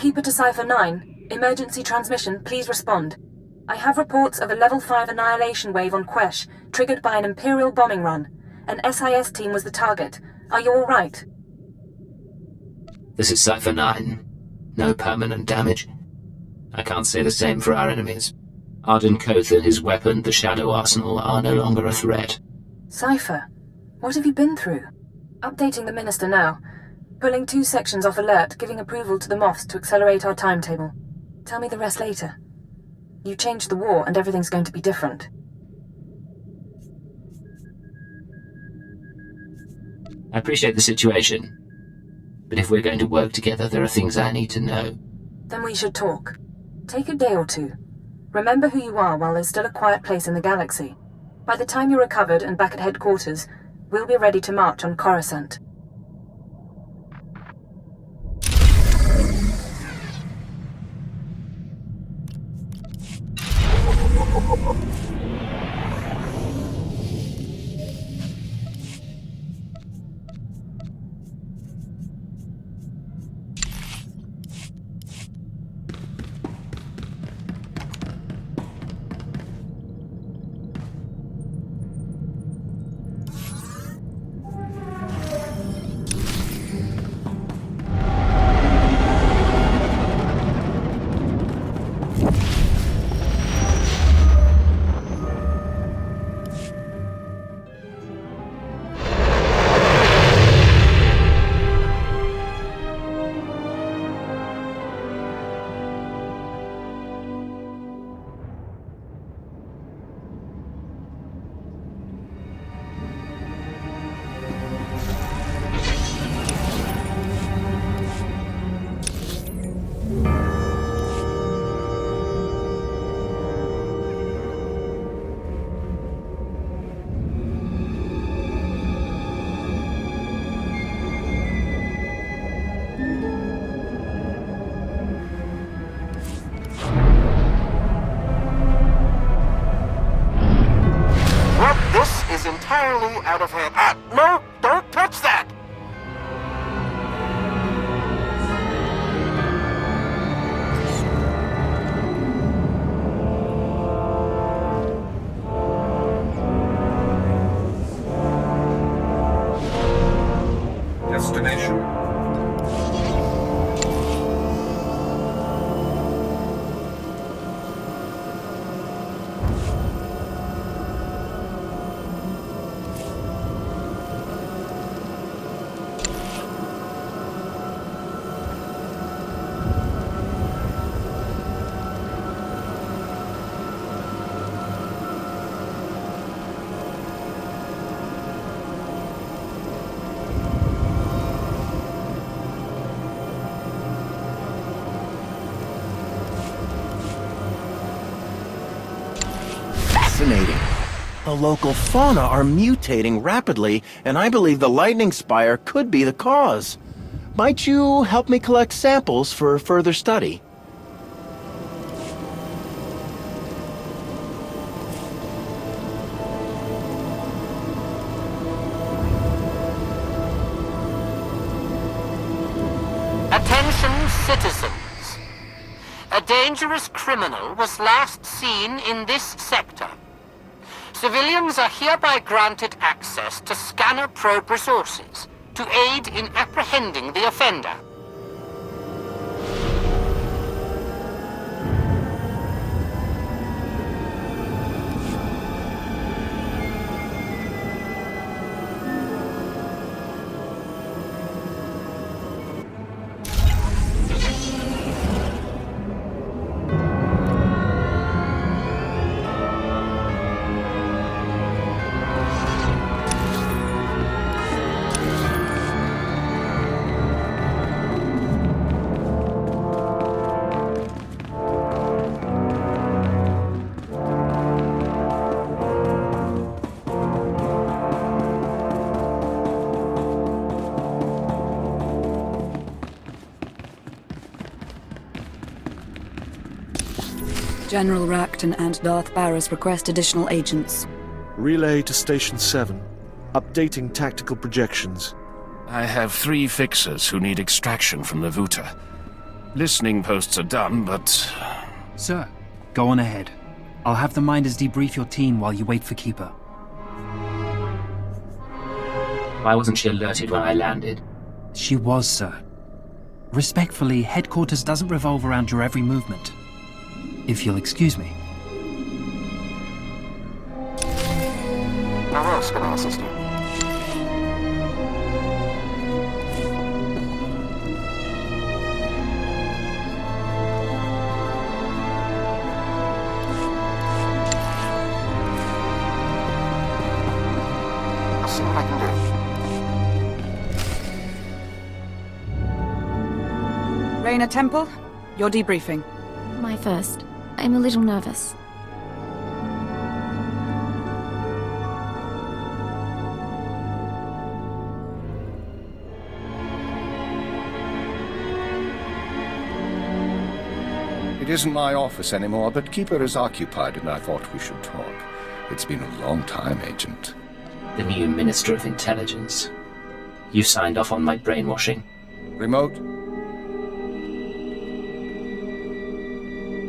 Keeper to Cipher 9. Emergency transmission, please respond. I have reports of a Level 5 annihilation wave on Quesh, triggered by an Imperial bombing run. An SIS team was the target. Are you all right? This is Cipher 9. No permanent damage. I can't say the same for our enemies. Arden Koth and his weapon, the Shadow Arsenal, are no longer a threat. Cipher, what have you been through? Updating the Minister now. Pulling 2 sections off alert, giving approval to the Moffs to accelerate our timetable. Tell me the rest later. You changed the war and everything's going to be different. I appreciate the situation. But if we're going to work together, there are things I need to know. Then we should talk. Take a day or two. Remember who you are while there's still a quiet place in the galaxy. By the time you're recovered and back at headquarters, we'll be ready to march on Coruscant. Entirely out of hand. No! Don't touch that! Destination. Fascinating. The local fauna are mutating rapidly, and I believe the lightning spire could be the cause. Might you help me collect samples for further study? Attention, citizens. A dangerous criminal was last seen in this sector. Civilians are hereby granted access to scanner probe resources to aid in apprehending the offender. General Racton and Darth Barris request additional agents. Relay to Station 7. Updating tactical projections. I have 3 fixers who need extraction from the Vuta. Listening posts are done, but... Sir, go on ahead. I'll have the Minders debrief your team while you wait for Keeper. Why wasn't she alerted when I landed? She was, sir. Respectfully, headquarters doesn't revolve around your every movement. If you'll excuse me. How else can I assist you? I'll see what I can do. Raina Temple, you're debriefing. My first. I'm a little nervous. It isn't my office anymore, but Keeper is occupied and I thought we should talk. It's been a long time, Agent. The new Minister of Intelligence. You signed off on my brainwashing. Remote?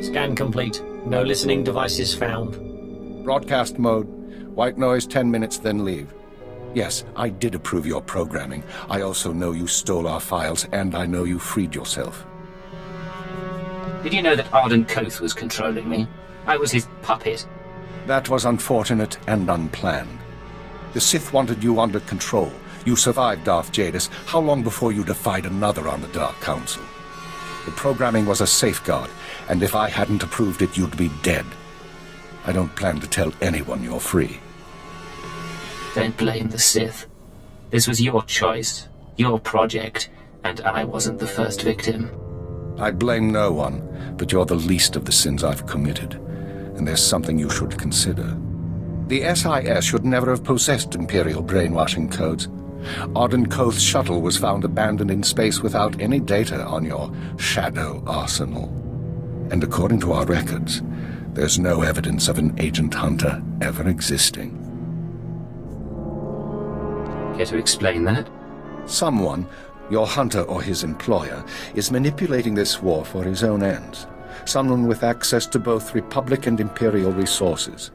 Scan complete. No listening devices found. Broadcast mode. White noise 10 minutes, then leave. Yes, I did approve your programming. I also know you stole our files, and I know you freed yourself. Did you know that Arden Koth was controlling me? I was his puppet. That was unfortunate and unplanned. The Sith wanted you under control. You survived Darth Jadis. How long before you defied another on the Dark Council? The programming was a safeguard, and if I hadn't approved it, you'd be dead. I don't plan to tell anyone you're free. Don't blame the Sith. This was your choice, your project, and I wasn't the first victim. I blame no one, but you're the least of the sins I've committed, and there's something you should consider. The SIS should never have possessed Imperial brainwashing codes. Arden Koth's shuttle was found abandoned in space without any data on your shadow arsenal. And according to our records, there's no evidence of an Agent Hunter ever existing. Care to explain that? Someone, your hunter or his employer, is manipulating this war for his own ends. Someone with access to both Republic and Imperial resources.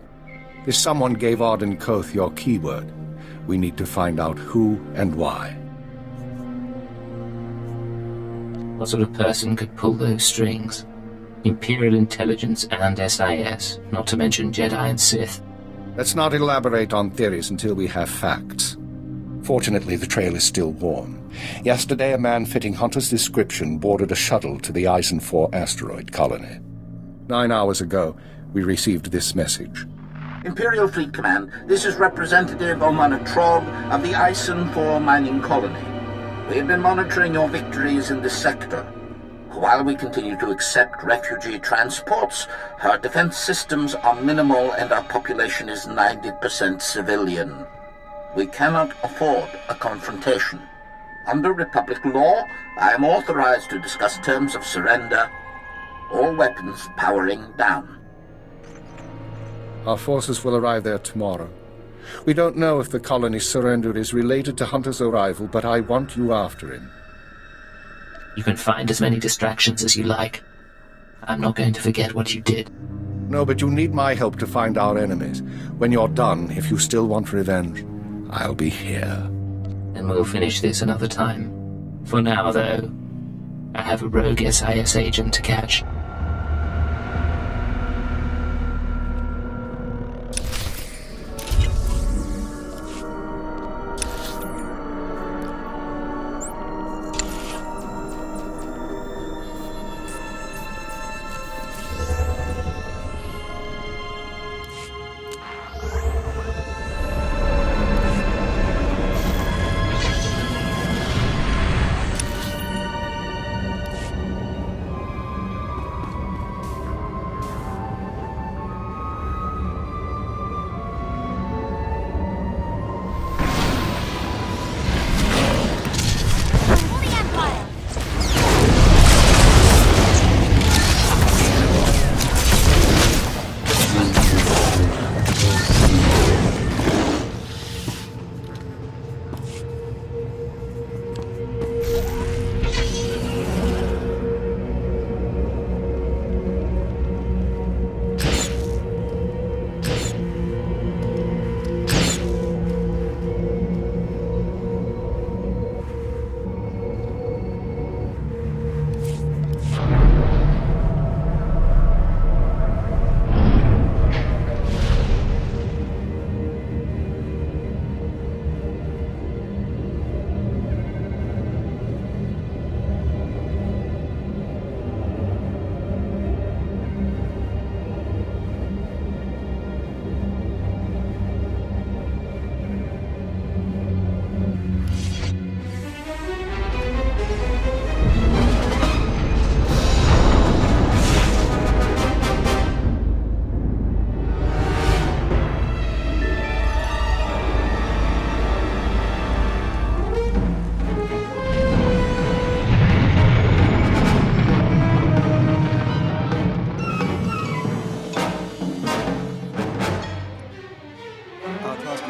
This someone gave Arden Koth your keyword. We need to find out who and why. What sort of person could pull those strings? Imperial intelligence and SIS, not to mention Jedi and Sith. Let's not elaborate on theories until we have facts. Fortunately, the trail is still warm. Yesterday, a man fitting Hunter's description boarded a shuttle to the Eisen 4 asteroid colony. 9 hours ago, we received this message. Imperial Fleet Command, this is Representative Omana Trog of the Eisen 4 mining colony. We have been monitoring your victories in this sector. While we continue to accept refugee transports, our defense systems are minimal and our population is 90% civilian. We cannot afford a confrontation. Under Republic law, I am authorized to discuss terms of surrender. All weapons powering down. Our forces will arrive there tomorrow. We don't know if the colony's surrender is related to Hunter's arrival, but I want you after him. You can find as many distractions as you like. I'm not going to forget what you did. No, but you need my help to find our enemies. When you're done, if you still want revenge, I'll be here. And we'll finish this another time. For now, though, I have a rogue SIS agent to catch.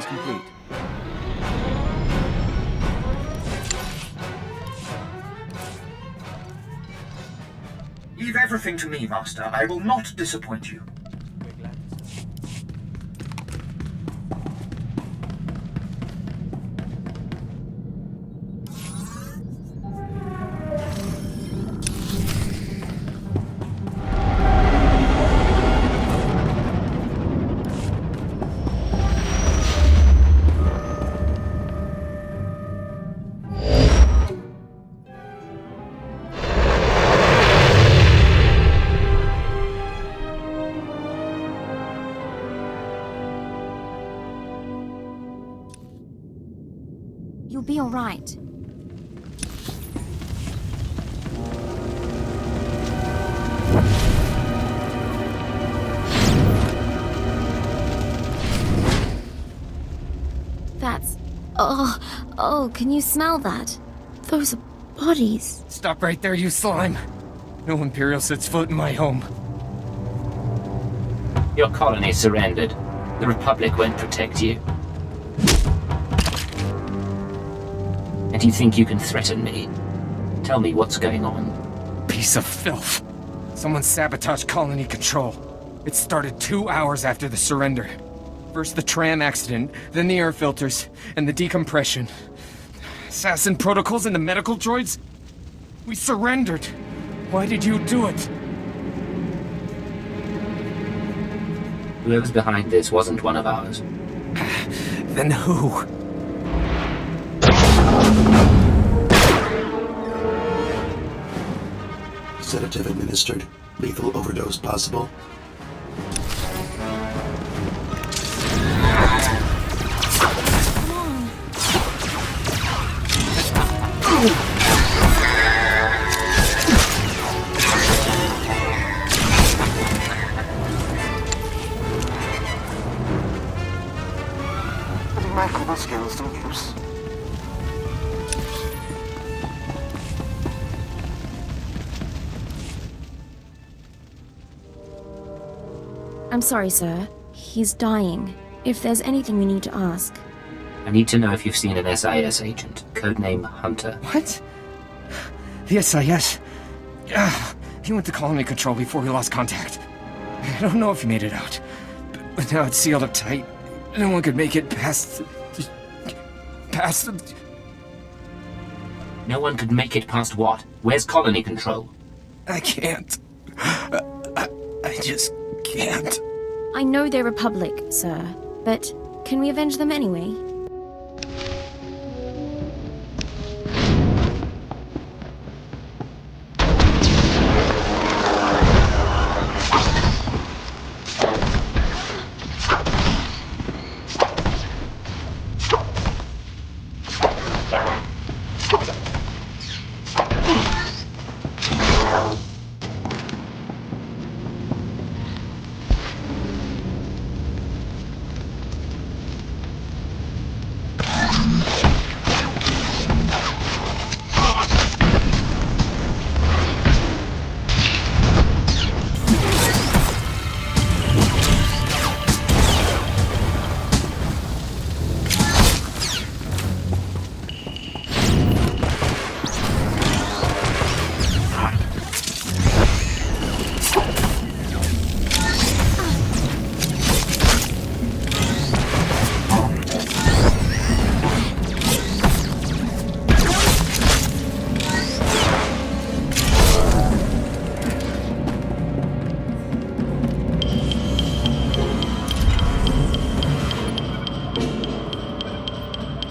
complete. Leave everything to me, Master. I will not disappoint you. You'll be all right. That's... Oh, can you smell that? Those are bodies. Stop right there, you slime. No Imperial sets foot in my home. Your colony surrendered. The Republic won't protect you. And you think you can threaten me? Tell me what's going on. Piece of filth. Someone sabotaged colony control. It started 2 hours after the surrender. First the tram accident, then the air filters, and the decompression. Assassin protocols and the medical droids? We surrendered. Why did you do it? Whoever's behind this wasn't one of ours. Then who? Sedative administered. Lethal overdose possible. Putting my cobble skills to use. I'm sorry, sir. He's dying. If there's anything we need to ask. I need to know if you've seen an SIS agent, codename Hunter. What? The SIS? He went to colony control before we lost contact. I don't know if he made it out. But now it's sealed up tight. No one could make it past... No one could make it past what? Where's colony control? I can't. I just can't. I know they're Republic, sir, but can we avenge them anyway?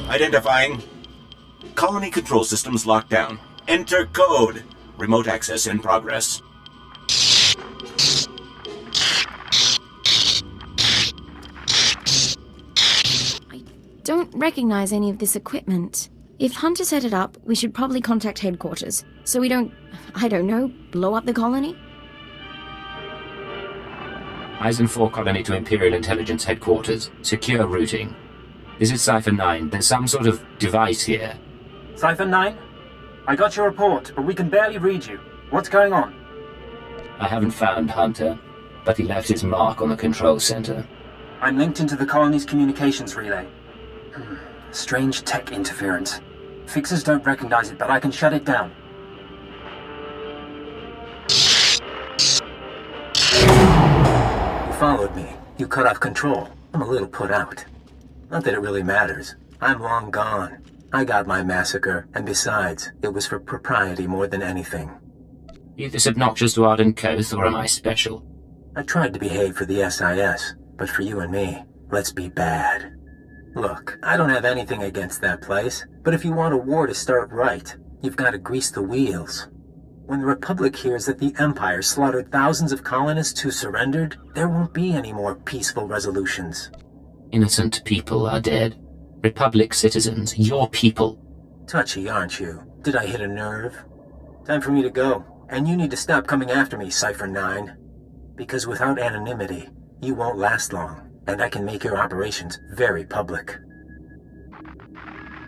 Identifying. Colony control systems locked down. Enter code. Remote access in progress. I don't recognize any of this equipment. If Hunter set it up, we should probably contact headquarters, so we don't, I don't know, blow up the colony? Eisen 4 colony to Imperial Intelligence Headquarters. Secure routing. This is Cypher 9. There's some sort of device here. Cypher 9? I got your report, but we can barely read you. What's going on? I haven't found Hunter, but he left his mark on the control center. I'm linked into the colony's communications relay. Strange tech interference. Fixers don't recognize it, but I can shut it down. You followed me. You cut off control. I'm a little put out. Not that it really matters. I'm long gone. I got my massacre, and besides, it was for propriety more than anything. You this obnoxious to Arden Koth, or am I special? I tried to behave for the SIS, but for you and me, let's be bad. Look, I don't have anything against that place, but if you want a war to start right, you've got to grease the wheels. When the Republic hears that the Empire slaughtered thousands of colonists who surrendered, there won't be any more peaceful resolutions. Innocent people are dead. Republic citizens, your people. Touchy, aren't you? Did I hit a nerve? Time for me to go, and you need to stop coming after me, Cypher 9. Because without anonymity, you won't last long, and I can make your operations very public.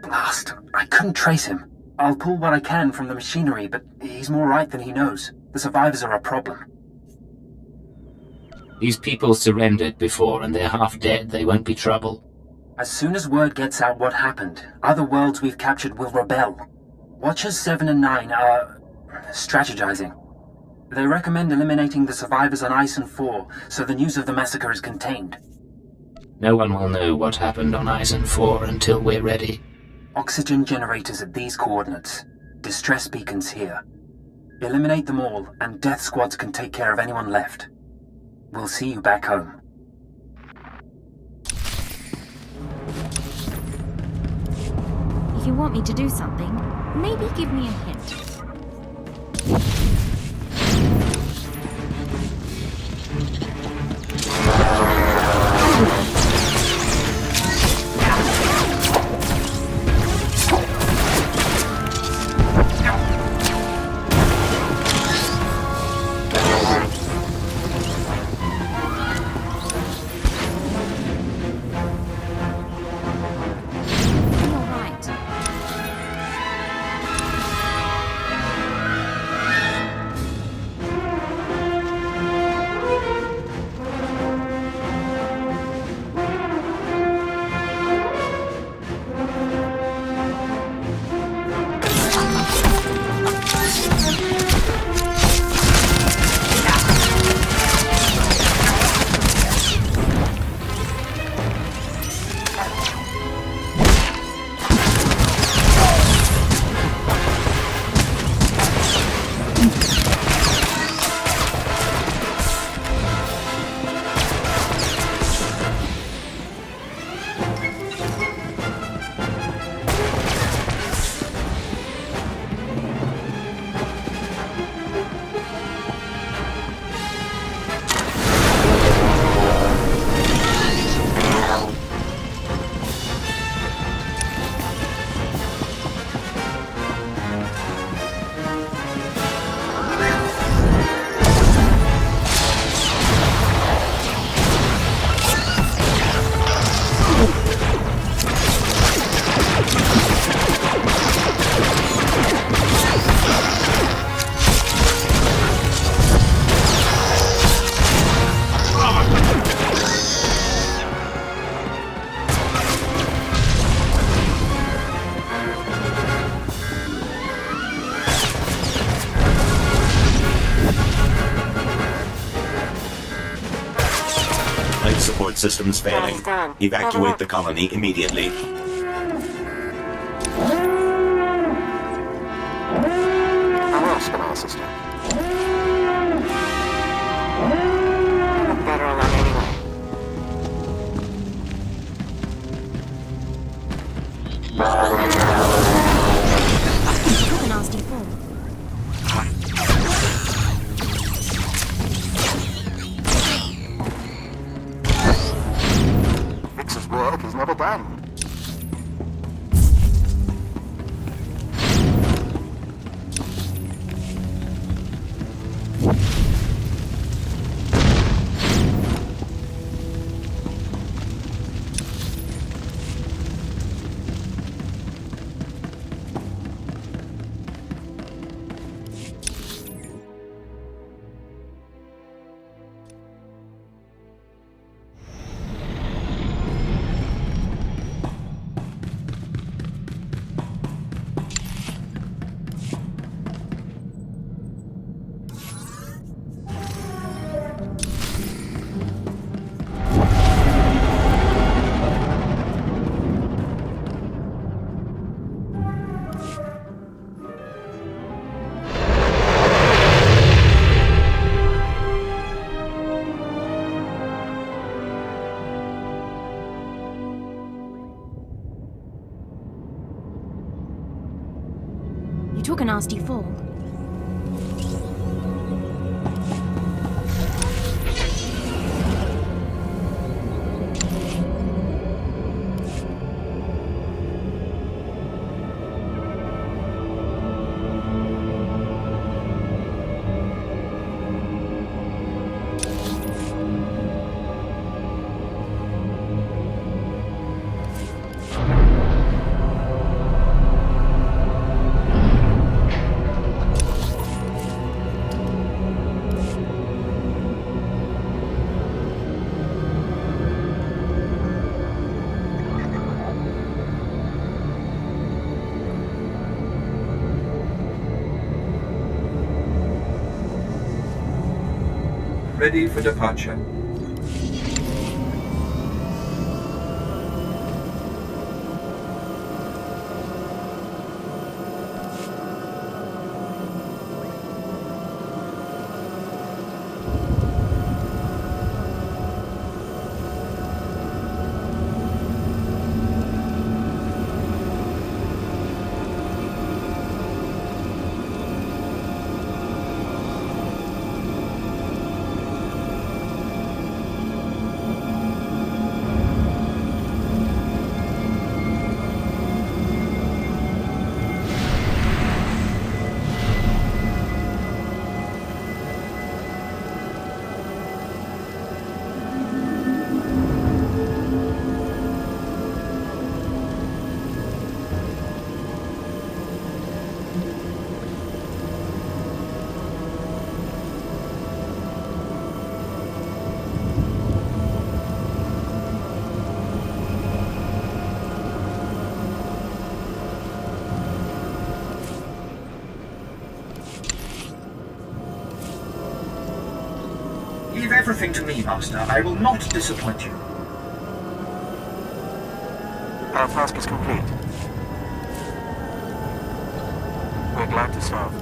Blast! I couldn't trace him. I'll pull what I can from the machinery, but he's more right than he knows. The survivors are a problem. These people surrendered before, and they're half dead. They won't be trouble. As soon as word gets out what happened, other worlds we've captured will rebel. Watchers 7 and 9 are strategizing. They recommend eliminating the survivors on Ison 4, so the news of the massacre is contained. No one will know what happened on Ison 4 until we're ready. Oxygen generators at these coordinates. Distress beacons here. Eliminate them all, and death squads can take care of anyone left. We'll see you back home. If you want me to do something, maybe give me a hint. Support systems failing. Evacuate the colony immediately. Work is never done. You took a nasty fall. Ready for departure. Leave everything to me, Master. I will not disappoint you. Our task is complete. We're glad to serve.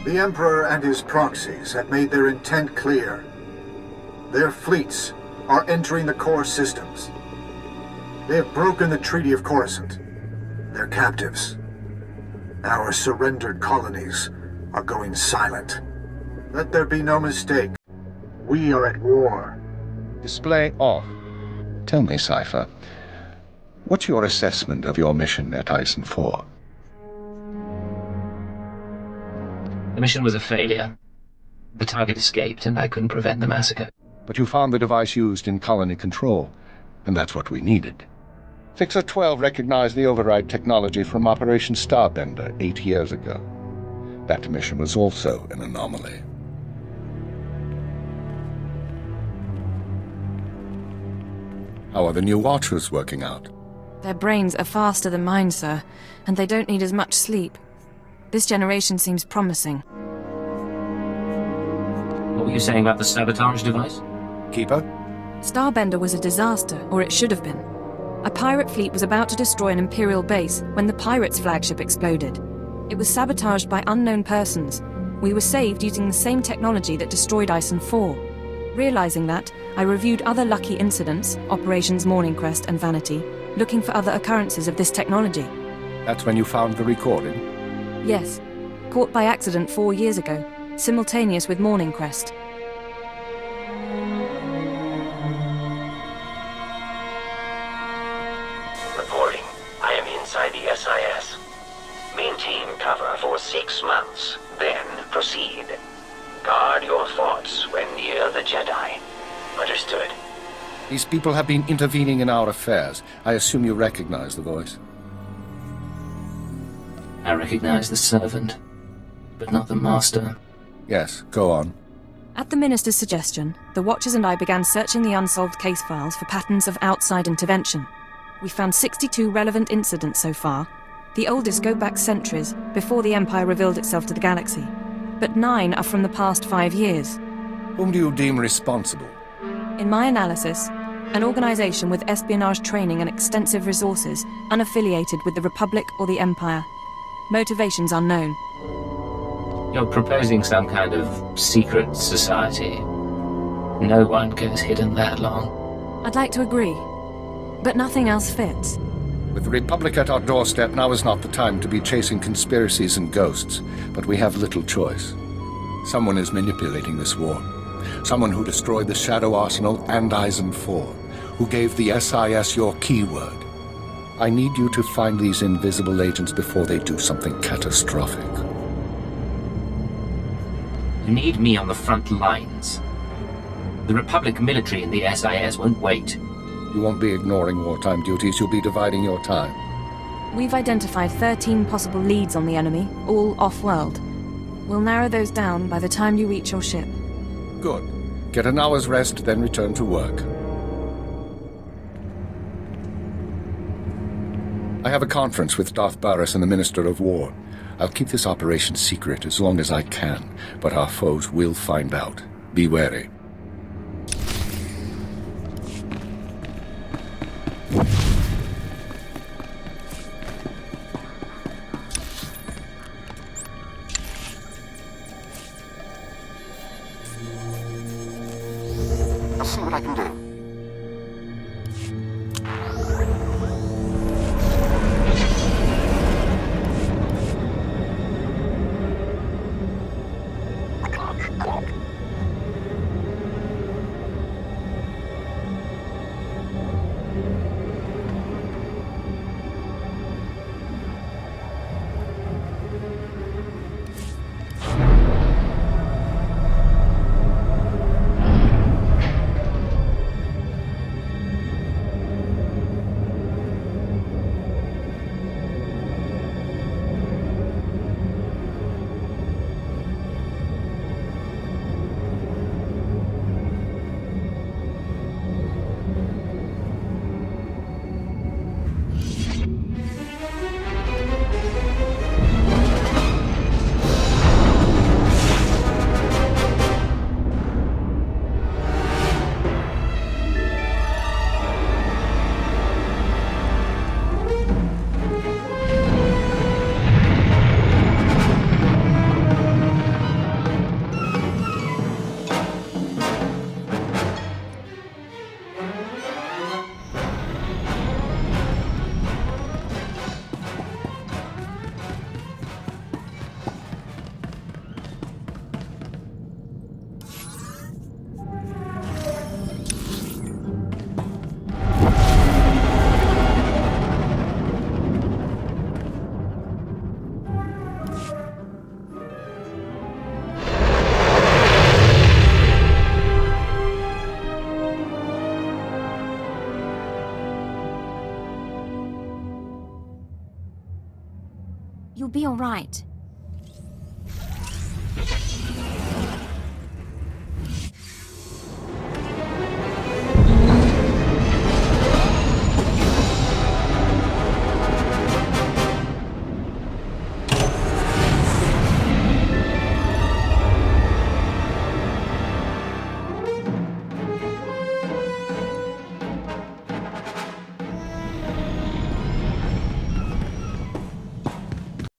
The Emperor and his proxies have made their intent clear. Their fleets are entering the core systems. They have broken the Treaty of Coruscant. They're captives. Our surrendered colonies are going silent. Let there be no mistake. We are at war. Display off. Tell me, Cypher, what's your assessment of your mission at Ison 4? The mission was a failure. The target escaped, and I couldn't prevent the massacre. But you found the device used in colony control, and that's what we needed. Fixer 12 recognized the override technology from Operation Starbender 8 years ago. That mission was also an anomaly. How are the new Watchers working out? Their brains are faster than mine, sir, and they don't need as much sleep. This generation seems promising. What were you saying about the sabotage device? Keeper? Starbender was a disaster, or it should have been. A pirate fleet was about to destroy an Imperial base when the pirates' flagship exploded. It was sabotaged by unknown persons. We were saved using the same technology that destroyed Ison 4. Realizing that, I reviewed other lucky incidents, Operations Morning Crest and Vanity, looking for other occurrences of this technology. That's when you found the recording? Yes. Caught by accident 4 years ago, simultaneous with Morning Crest. Reporting. I am inside the SIS. Maintain cover for 6 months, then proceed. Guard your thoughts when near the Jedi. Understood. These people have been intervening in our affairs. I assume you recognize the voice. I recognize the servant, but not the master. Yes, go on. At the Minister's suggestion, the Watchers and I began searching the unsolved case files for patterns of outside intervention. We found 62 relevant incidents so far. The oldest go back centuries, before the Empire revealed itself to the galaxy. But 9 are from the past 5 years. Whom do you deem responsible? In my analysis, an organization with espionage training and extensive resources, unaffiliated with the Republic or the Empire. Motivations unknown. You're proposing some kind of secret society. No one goes hidden that long. I'd like to agree, but nothing else fits. With the Republic at our doorstep, now is not the time to be chasing conspiracies and ghosts, but we have little choice. Someone is manipulating this war. Someone who destroyed the Shadow Arsenal and Eisen 4, who gave the SIS your keyword. I need you to find these invisible agents before they do something catastrophic. You need me on the front lines. The Republic military and the SIS won't wait. You won't be ignoring wartime duties, you'll be dividing your time. We've identified 13 possible leads on the enemy, all off-world. We'll narrow those down by the time you reach your ship. Good. Get an hour's rest, then return to work. I have a conference with Darth Baras and the Minister of War. I'll keep this operation secret as long as I can, but our foes will find out. Be wary. I'll see what I can do. You'll be all right.